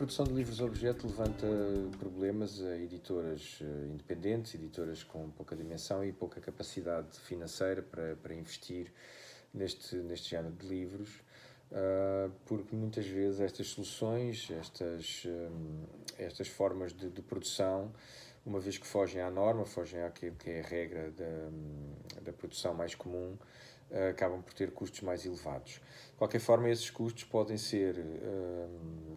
produção de livros-objeto levanta problemas a editoras independentes, editoras com pouca dimensão e pouca capacidade financeira para investir neste género de livros, porque muitas vezes estas soluções, estas formas de produção, uma vez que fogem à norma, fogem àquilo que é a regra da produção mais comum, acabam por ter custos mais elevados. De qualquer forma, esses custos podem ser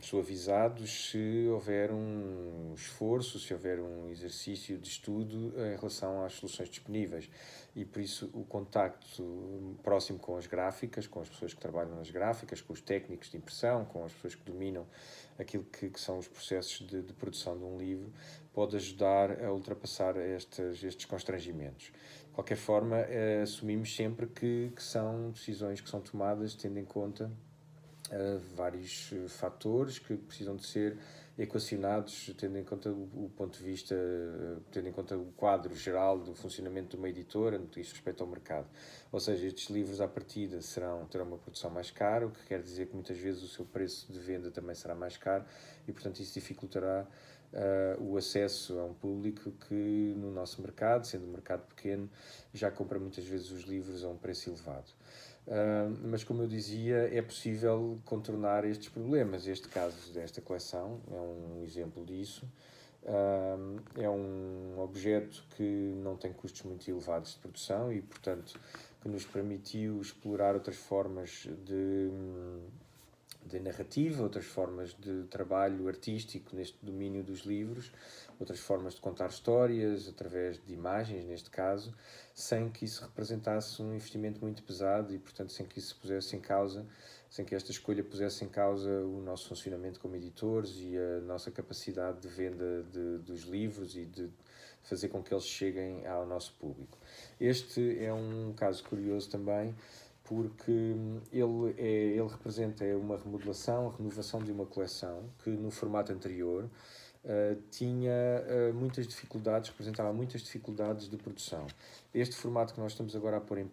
suavizados se houver um esforço, se houver um exercício de estudo em relação às soluções disponíveis. E por isso o contacto próximo com as gráficas, com as pessoas que trabalham nas gráficas, com os técnicos de impressão, com as pessoas que dominam aquilo que são os processos de produção de um livro, pode ajudar a ultrapassar estes constrangimentos. De qualquer forma, assumimos sempre que são decisões que são tomadas tendo em conta vários fatores que precisam de ser equacionados, tendo em conta o ponto de vista, tendo em conta o quadro geral do funcionamento de uma editora no que diz respeito ao mercado. Ou seja, estes livros à partida terão uma produção mais cara, o que quer dizer que muitas vezes o seu preço de venda também será mais caro e, portanto, isso dificultará o acesso a um público que no nosso mercado, sendo um mercado pequeno, já compra muitas vezes os livros a um preço elevado. Mas, como eu dizia, é possível contornar estes problemas. Este caso desta coleção é um exemplo disso. É um objeto que não tem custos muito elevados de produção e, portanto, que nos permitiu explorar outras formas de narrativa, outras formas de trabalho artístico neste domínio dos livros, outras formas de contar histórias, através de imagens, neste caso, sem que isso representasse um investimento muito pesado e, portanto, sem que isso pusesse em causa, sem que esta escolha pusesse em causa o nosso funcionamento como editores e a nossa capacidade de venda dos livros e de fazer com que eles cheguem ao nosso público. Este é um caso curioso também, porque ele representa uma remodelação, a renovação de uma coleção que no formato anterior tinha muitas dificuldades, representava muitas dificuldades de produção. Este formato que nós estamos agora a pôr em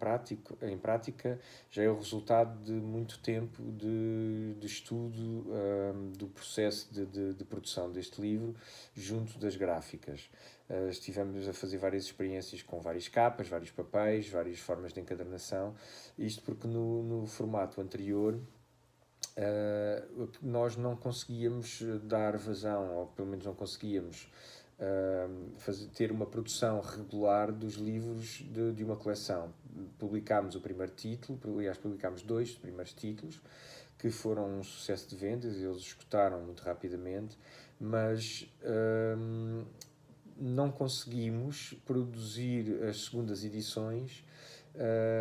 prática já é o resultado de muito tempo de estudo do processo de produção deste livro junto das gráficas. Estivemos a fazer várias experiências com várias capas, vários papéis, várias formas de encadernação, isto porque no formato anterior nós não conseguíamos dar vazão, ou pelo menos não conseguíamos ter uma produção regular dos livros de uma coleção. Publicámos o primeiro título, aliás, publicámos 2 primeiros títulos, que foram um sucesso de vendas, eles esgotaram muito rapidamente, mas não conseguimos produzir as segundas edições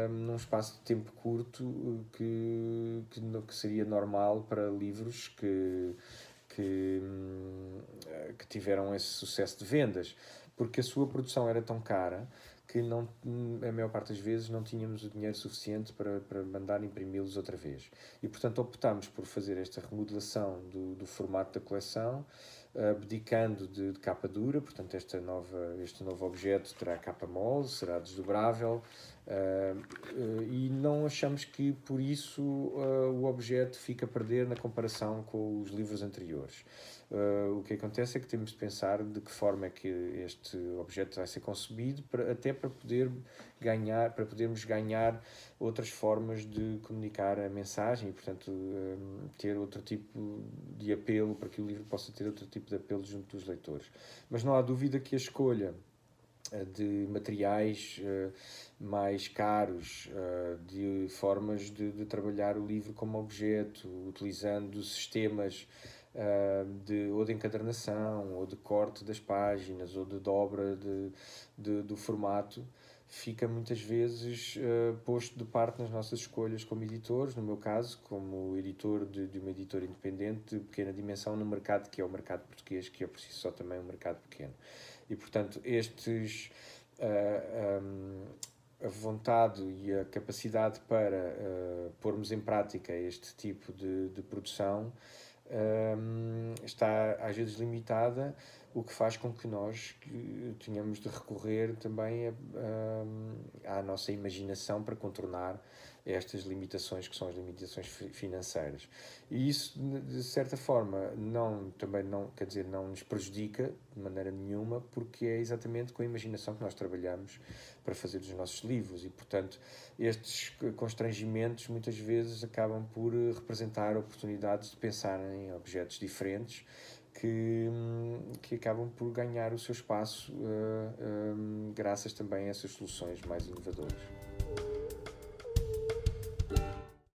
num espaço de tempo curto que seria normal para livros que tiveram esse sucesso de vendas, porque a sua produção era tão cara que a maior parte das vezes não tínhamos o dinheiro suficiente para mandar imprimi-los outra vez. E, portanto, optámos por fazer esta remodelação do formato da coleção, abdicando de capa dura, portanto este novo objeto terá capa mole, será desdobrável, e não achamos que por isso o objeto fica a perder na comparação com os livros anteriores. O que acontece é que temos de pensar de que forma é que este objeto vai ser concebido até para podermos ganhar outras formas de comunicar a mensagem e, portanto, ter outro tipo de apelo, para que o livro possa ter outro tipo de apelo junto dos leitores. Mas não há dúvida que a escolha de materiais mais caros, de formas de trabalhar o livro como objeto, utilizando sistemas ou de encadernação, ou de corte das páginas, ou de dobra do formato, fica muitas vezes posto de parte nas nossas escolhas como editores, no meu caso, como editor de uma editora independente de pequena dimensão no mercado que é o mercado português, que é por si só também um mercado pequeno. E, portanto, a vontade e a capacidade para pormos em prática este tipo de produção está às vezes limitada o que faz com que nós tenhamos de recorrer também à nossa imaginação para contornar estas limitações que são as limitações financeiras. E isso, de certa forma, também não, quer dizer, não nos prejudica de maneira nenhuma, porque é exatamente com a imaginação que nós trabalhamos para fazer os nossos livros e, portanto, estes constrangimentos muitas vezes acabam por representar oportunidades de pensar em objetos diferentes que acabam por ganhar o seu espaço graças também a essas soluções mais inovadoras.